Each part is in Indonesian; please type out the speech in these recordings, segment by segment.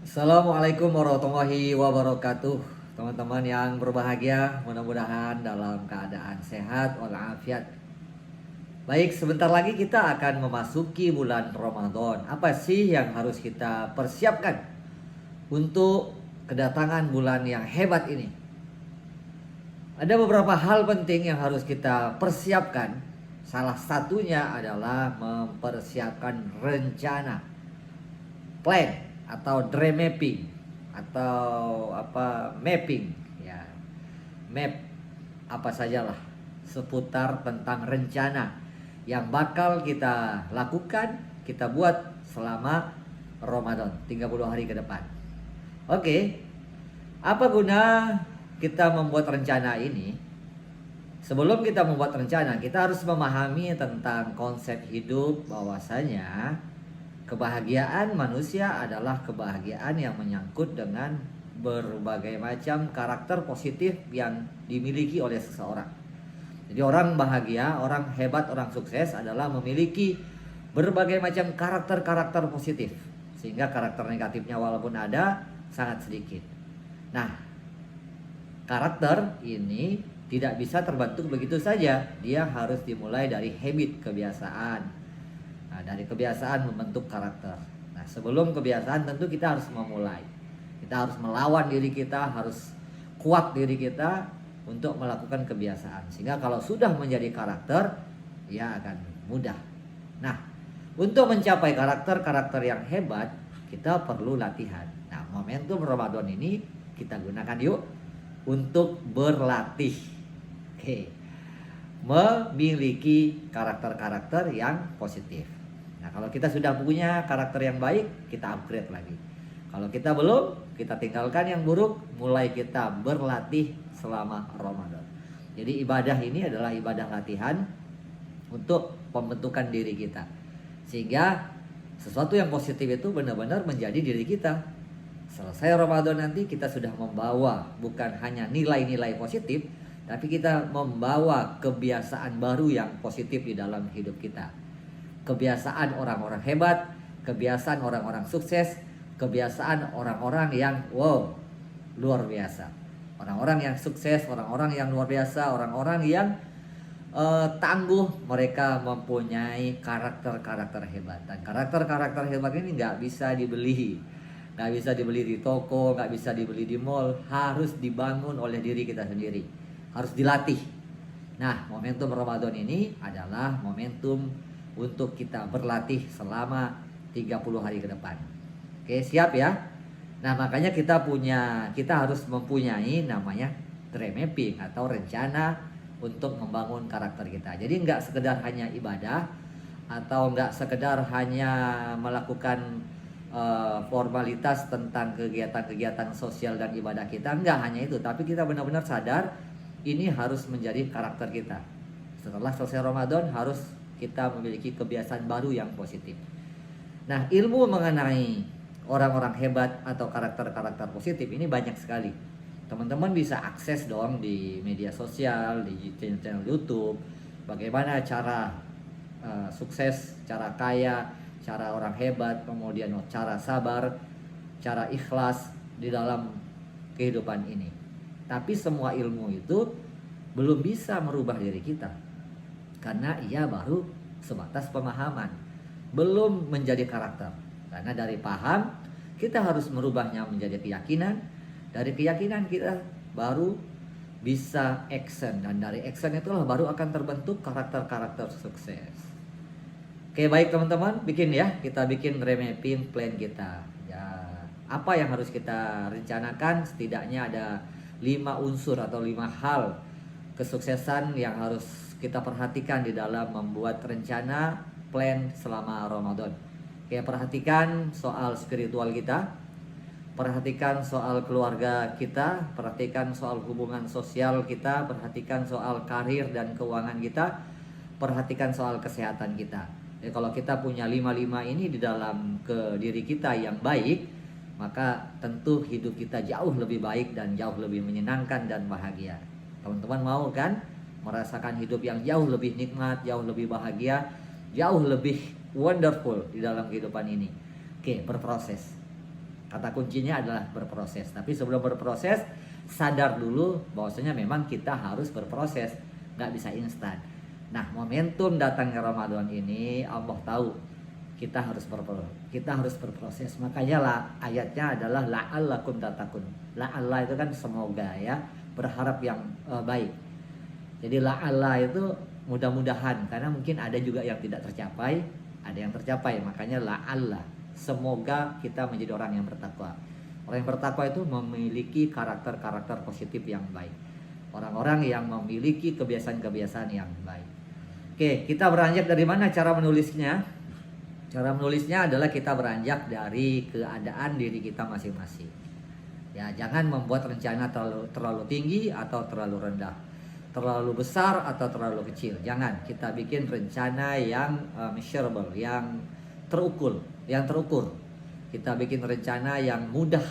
Assalamualaikum warahmatullahi wabarakatuh. Teman-teman yang berbahagia, mudah-mudahan dalam keadaan sehat walafiat. Baik, sebentar lagi kita akan memasuki bulan Ramadan. Apa sih yang harus kita persiapkan untuk kedatangan bulan yang hebat ini? Ada beberapa hal penting yang harus kita persiapkan. Salah satunya adalah mempersiapkan rencana, plan atau dream mapping atau mapping ya, map apa sajalah seputar tentang rencana yang bakal kita lakukan, kita buat selama Ramadan 30 hari ke depan. Oke, apa guna kita membuat rencana ini? Sebelum kita membuat rencana, kita harus memahami tentang konsep hidup, bahwasanya kebahagiaan manusia adalah kebahagiaan yang menyangkut dengan berbagai macam karakter positif yang dimiliki oleh seseorang. Jadi orang bahagia, orang hebat, orang sukses adalah memiliki berbagai macam karakter-karakter positif. Sehingga karakter negatifnya walaupun ada, sangat sedikit. Nah, karakter ini tidak bisa terbentuk begitu saja. Dia harus dimulai dari habit, kebiasaan. Nah, dari kebiasaan membentuk karakter. Nah, sebelum kebiasaan tentu kita harus memulai. Kita harus melawan diri kita, harus kuat diri kita untuk melakukan kebiasaan. Sehingga kalau sudah menjadi karakter, ya akan mudah. Nah, untuk mencapai karakter-karakter yang hebat, kita perlu latihan. Nah, momentum Ramadan ini kita gunakan yuk untuk berlatih. Oke. Memiliki karakter-karakter yang positif. Nah, kalau kita sudah punya karakter yang baik, kita upgrade lagi. Kalau kita belum, kita tinggalkan yang buruk, mulai kita berlatih selama Ramadan. Jadi ibadah ini adalah ibadah latihan untuk pembentukan diri kita. Sehingga sesuatu yang positif itu benar-benar menjadi diri kita. Selesai Ramadan nanti kita sudah membawa bukan hanya nilai-nilai positif, tapi kita membawa kebiasaan baru yang positif di dalam hidup kita. Kebiasaan orang-orang hebat, kebiasaan orang-orang sukses, kebiasaan orang-orang yang luar biasa. Orang-orang yang sukses, orang-orang yang luar biasa, orang-orang yang tangguh, mereka mempunyai karakter-karakter hebat. Dan karakter-karakter hebat ini nggak bisa dibeli. Nggak bisa dibeli di toko, nggak bisa dibeli di mall. Harus dibangun oleh diri kita sendiri. Harus dilatih. Nah, momentum Ramadan ini adalah momentum untuk kita berlatih selama 30 hari ke depan. Oke, siap ya? Nah, makanya kita harus mempunyai namanya dream mapping atau rencana untuk membangun karakter kita. Jadi nggak sekedar hanya ibadah atau nggak sekedar hanya melakukan formalitas tentang kegiatan-kegiatan sosial dan ibadah kita. Enggak hanya itu, tapi kita benar-benar sadar ini harus menjadi karakter kita. Setelah selesai Ramadan harus kita memiliki kebiasaan baru yang positif. Nah, ilmu mengenai orang-orang hebat atau karakter-karakter positif ini banyak sekali. Teman-teman bisa akses dong di media sosial, di channel YouTube. Bagaimana cara sukses, cara kaya, cara orang hebat, kemudian cara sabar, cara ikhlas di dalam kehidupan ini. Tapi semua ilmu itu belum bisa merubah diri kita, karena ia baru sebatas pemahaman, belum menjadi karakter. Karena dari paham kita harus merubahnya menjadi keyakinan, dari keyakinan kita baru bisa action, dan dari action itulah baru akan terbentuk karakter-karakter sukses. Oke, baik teman-teman, kita bikin remapping plan kita. Ya, apa yang harus kita rencanakan? Setidaknya ada 5 unsur atau 5 hal kesuksesan yang harus kita perhatikan di dalam membuat rencana plan selama Ramadan. Oke, perhatikan soal spiritual kita, perhatikan soal keluarga kita, perhatikan soal hubungan sosial kita, perhatikan soal karir dan keuangan kita, perhatikan soal kesehatan kita. Jadi kalau kita punya 5 ini di dalam diri kita yang baik, maka tentu hidup kita jauh lebih baik dan jauh lebih menyenangkan dan bahagia. Teman-teman mau kan merasakan hidup yang jauh lebih nikmat, jauh lebih bahagia, jauh lebih wonderful di dalam kehidupan ini? Oke, berproses. Kata kuncinya adalah berproses. Tapi sebelum berproses, sadar dulu bahwasanya memang kita harus berproses, nggak bisa instan. Nah, momentum datangnya Ramadan ini Allah tahu kita harus berproses. Makanya lah ayatnya adalah la'allakum tattaqun. La'alla itu kan semoga ya, berharap yang baik. Jadi la'alla itu mudah-mudahan, karena mungkin ada juga yang tidak tercapai, ada yang tercapai. Makanya la'alla, semoga kita menjadi orang yang bertakwa. Orang yang bertakwa itu memiliki karakter-karakter positif yang baik. Orang-orang yang memiliki kebiasaan-kebiasaan yang baik. Oke, kita beranjak dari mana cara menulisnya? Cara menulisnya adalah kita beranjak dari keadaan diri kita masing-masing. Ya, jangan membuat rencana terlalu tinggi atau terlalu rendah, terlalu besar atau terlalu kecil. Jangan. Kita bikin rencana yang measurable, yang terukur. Kita bikin rencana yang mudah,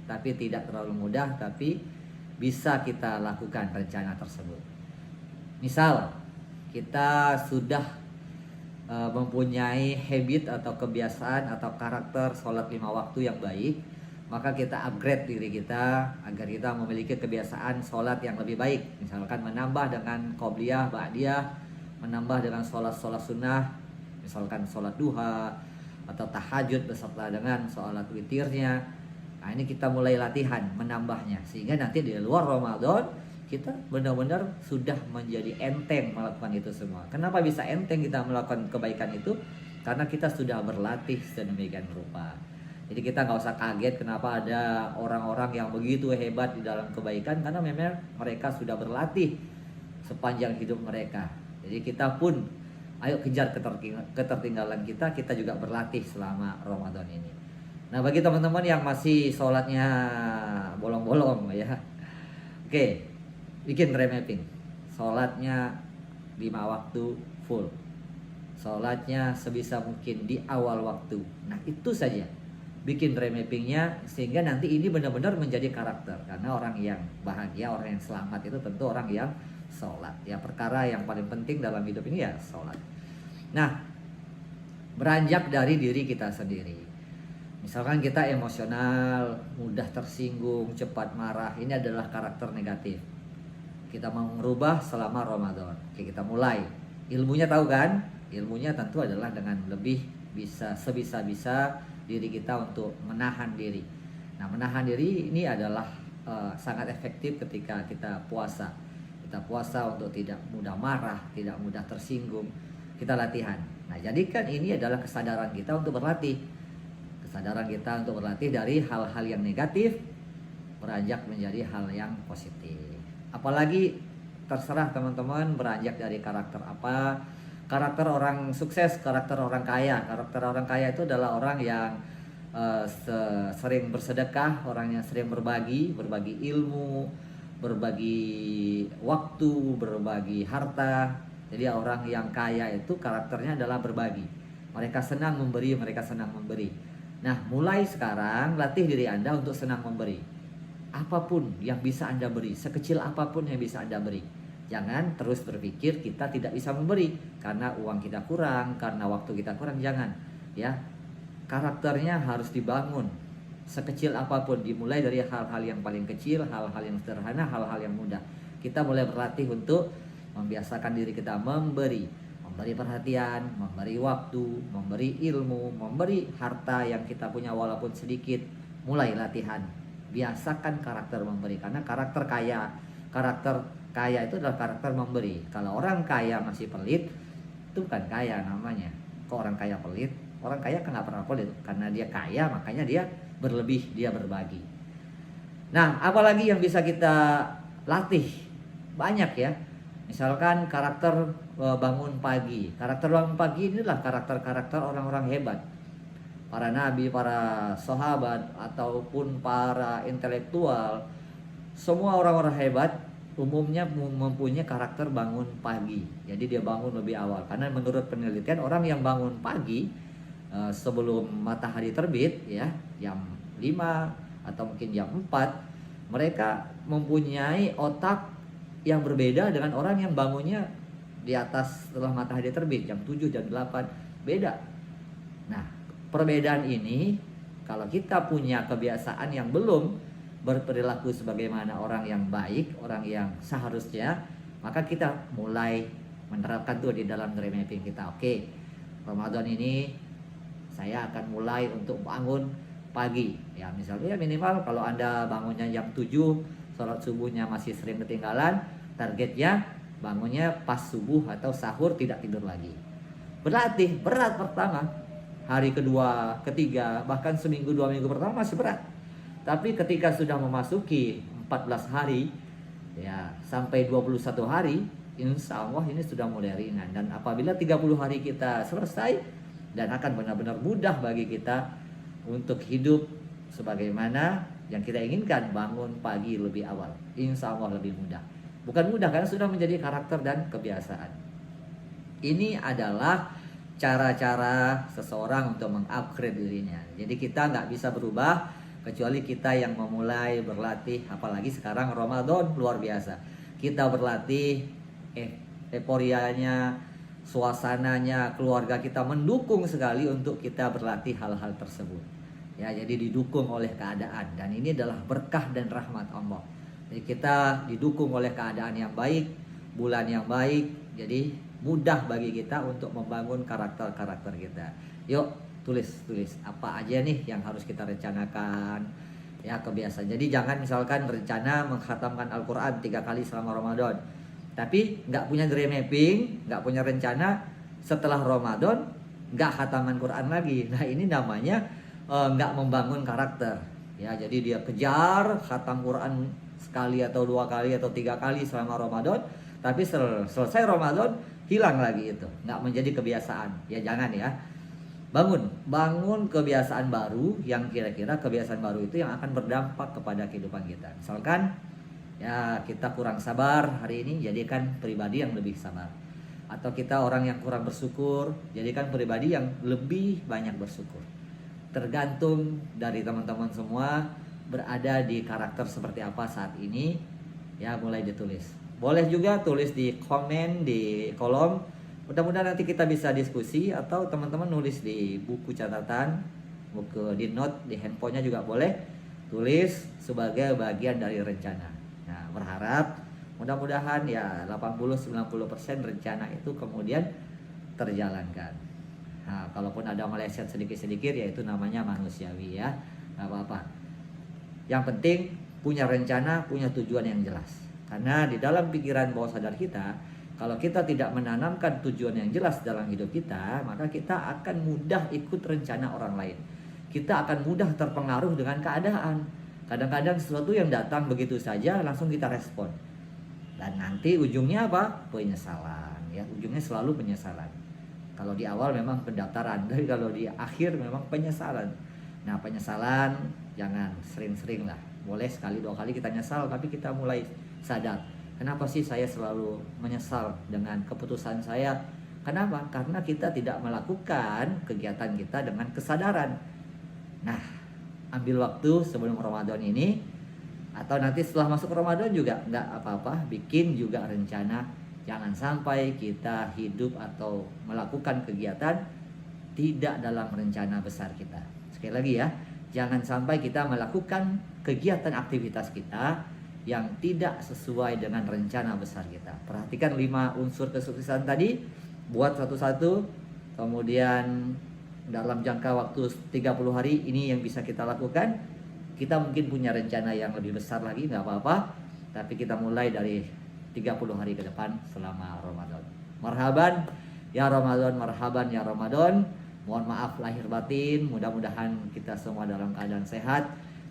tapi tidak terlalu mudah, tapi bisa kita lakukan rencana tersebut. Misal, kita sudah mempunyai habit atau kebiasaan atau karakter sholat 5 waktu yang baik, maka kita upgrade diri kita agar kita memiliki kebiasaan sholat yang lebih baik. Misalkan menambah dengan qobliyah, ba'diyah, menambah dengan sholat-sholat sunnah, misalkan sholat duha atau tahajud beserta dengan sholat witirnya. Nah, ini kita mulai latihan menambahnya, sehingga nanti di luar Ramadan kita benar-benar sudah menjadi enteng melakukan itu semua. Kenapa bisa enteng kita melakukan kebaikan itu? Karena kita sudah berlatih sedemikian rupa. Jadi kita nggak usah kaget kenapa ada orang-orang yang begitu hebat di dalam kebaikan, karena memang mereka sudah berlatih sepanjang hidup mereka. Jadi kita pun ayo kejar ketertinggalan kita juga berlatih selama Ramadan ini. Nah, bagi teman-teman yang masih sholatnya bolong-bolong ya, oke, bikin remapping. Sholatnya 5 waktu full, sholatnya sebisa mungkin di awal waktu. Nah, itu saja, bikin remappingnya, sehingga nanti ini benar-benar menjadi karakter. Karena orang yang bahagia, orang yang selamat itu tentu orang yang sholat. Ya, perkara yang paling penting dalam hidup ini ya sholat. Nah, beranjak dari diri kita sendiri. Misalkan kita emosional, mudah tersinggung, cepat marah, ini adalah karakter negatif. Kita mau merubah selama Ramadan. Oke, kita mulai. Ilmunya tahu kan? Ilmunya tentu adalah dengan lebih sebisa-bisa diri kita untuk menahan diri. Nah, menahan diri ini adalah sangat efektif ketika kita puasa. Kita puasa untuk tidak mudah marah, tidak mudah tersinggung. Kita latihan. Nah, jadikan ini adalah kesadaran kita untuk berlatih. Kesadaran kita untuk berlatih dari hal-hal yang negatif beranjak menjadi hal yang positif. Apalagi terserah teman-teman beranjak dari karakter apa. Karakter orang sukses, karakter orang kaya. Karakter orang kaya itu adalah orang yang sering bersedekah, orang yang sering berbagi ilmu, berbagi waktu, berbagi harta. Jadi orang yang kaya itu karakternya adalah berbagi. Mereka senang memberi, Nah, mulai sekarang latih diri Anda untuk senang memberi. Apapun yang bisa Anda beri, sekecil apapun yang bisa Anda beri. Jangan terus berpikir kita tidak bisa memberi karena uang kita kurang, karena waktu kita kurang. Jangan, ya. Karakternya harus dibangun. Sekecil apapun, dimulai dari hal-hal yang paling kecil, hal-hal yang sederhana, hal-hal yang mudah. Kita mulai berlatih untuk membiasakan diri kita memberi perhatian, memberi waktu, memberi ilmu, memberi harta yang kita punya walaupun sedikit. Mulai latihan, biasakan karakter memberi, karena karakter kaya itu adalah karakter memberi. Kalau orang kaya masih pelit, itu bukan kaya namanya. Kok orang kaya pelit? Orang kaya kan nggak pernah pelit, karena dia kaya makanya dia berlebih, dia berbagi. Nah, apalagi yang bisa kita latih? Banyak ya. Misalkan karakter bangun pagi. Karakter bangun pagi inilah karakter-karakter orang-orang hebat. Para nabi, para sahabat, ataupun para intelektual. Semua orang-orang hebat umumnya mempunyai karakter bangun pagi. Jadi dia bangun lebih awal. Karena menurut penelitian, orang yang bangun pagi sebelum matahari terbit, ya, jam 5 atau mungkin jam 4, mereka mempunyai otak yang berbeda dengan orang yang bangunnya di atas setelah matahari terbit, jam 7, jam 8, beda. Nah, perbedaan ini Kalau kita punya kebiasaan yang belum berperilaku sebagaimana orang yang baik, orang yang seharusnya, maka kita mulai menerapkan tuh di dalam dream mapping kita. Oke, Ramadan ini saya akan mulai untuk bangun pagi. Ya misalnya minimal kalau Anda bangunnya jam 7, sholat subuhnya masih sering ketinggalan, targetnya bangunnya pas subuh atau sahur, tidak tidur lagi. Berlatih, berat pertama, hari kedua, ketiga, bahkan seminggu 2 minggu pertama masih berat. Tapi ketika sudah memasuki 14 hari ya sampai 21 hari, insya Allah ini sudah mulai ringan. Dan apabila 30 hari kita selesai, dan akan benar-benar mudah bagi kita untuk hidup sebagaimana yang kita inginkan, bangun pagi lebih awal, insya Allah lebih mudah. Bukan mudah karena sudah menjadi karakter dan kebiasaan. Ini adalah cara-cara seseorang untuk mengupgrade dirinya. Jadi kita nggak bisa berubah kecuali kita yang memulai berlatih. Apalagi sekarang Ramadan luar biasa. Kita berlatih, euforianya, suasananya, keluarga kita mendukung sekali untuk kita berlatih hal-hal tersebut. Ya, jadi didukung oleh keadaan, dan ini adalah berkah dan rahmat Allah. Jadi kita didukung oleh keadaan yang baik, bulan yang baik. Jadi mudah bagi kita untuk membangun karakter-karakter kita. Yuk tulis apa aja nih yang harus kita rencanakan, ya kebiasaan. Jadi jangan misalkan rencana mengkhatamkan Al-Quran 3 kali selama Ramadan, tapi nggak punya dream mapping, nggak punya rencana setelah Ramadan nggak khataman Quran lagi. Nah ini namanya nggak membangun karakter. Ya jadi dia kejar khatam Quran sekali atau 2 kali atau 3 kali selama Ramadan, tapi selesai Ramadan hilang lagi, itu nggak menjadi kebiasaan. Ya jangan ya. Bangun kebiasaan baru yang kira-kira kebiasaan baru itu yang akan berdampak kepada kehidupan kita. Misalkan ya kita kurang sabar hari ini, jadikan pribadi yang lebih sabar. Atau kita orang yang kurang bersyukur, jadikan pribadi yang lebih banyak bersyukur. Tergantung dari teman-teman semua berada di karakter seperti apa saat ini. Ya mulai ditulis. Boleh juga tulis di komen di kolom. Mudah-mudahan nanti kita bisa diskusi, atau teman-teman nulis di buku catatan, buku di note di handphonenya juga boleh. Tulis sebagai bagian dari rencana. Nah, berharap mudah-mudahan ya 80-90% rencana itu kemudian terjalankan. Nah, kalaupun ada meleset sedikit-sedikit ya itu namanya manusiawi ya. Gak apa-apa. Yang penting punya rencana, punya tujuan yang jelas. Karena di dalam pikiran bawah sadar kita, kalau kita tidak menanamkan tujuan yang jelas dalam hidup kita, maka kita akan mudah ikut rencana orang lain. Kita akan mudah terpengaruh dengan keadaan. Kadang-kadang sesuatu yang datang begitu saja langsung kita respon. Dan nanti ujungnya apa? Penyesalan. Ya, ujungnya selalu penyesalan. Kalau di awal memang pendaftaran, tapi kalau di akhir memang penyesalan. Nah, penyesalan jangan sering-sering lah. Boleh sekali 2 kali kita nyesal, tapi kita mulai sadar, kenapa sih saya selalu menyesal dengan keputusan saya? Kenapa? Karena kita tidak melakukan kegiatan kita dengan kesadaran. Nah, ambil waktu sebelum Ramadan ini, atau nanti setelah masuk Ramadan juga nggak apa-apa, bikin juga rencana. Jangan sampai kita hidup atau melakukan kegiatan tidak dalam rencana besar kita. Sekali lagi ya, jangan sampai kita melakukan kegiatan aktivitas kita yang tidak sesuai dengan rencana besar kita. Perhatikan 5 unsur kesuksesan tadi, buat satu-satu, kemudian dalam jangka waktu 30 hari ini yang bisa kita lakukan. Kita mungkin punya rencana yang lebih besar lagi, nggak apa-apa, tapi kita mulai dari 30 hari ke depan selama Ramadan. Marhaban ya Ramadan, marhaban ya Ramadan. Mohon maaf lahir batin, mudah-mudahan kita semua dalam keadaan sehat.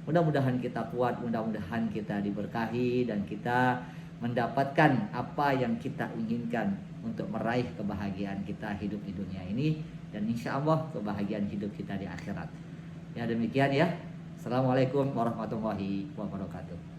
Mudah-mudahan kita kuat, mudah-mudahan kita diberkahi, dan kita mendapatkan apa yang kita inginkan untuk meraih kebahagiaan kita hidup di dunia ini, dan insya Allah kebahagiaan hidup kita di akhirat. Ya demikian ya. Assalamualaikum warahmatullahi wabarakatuh.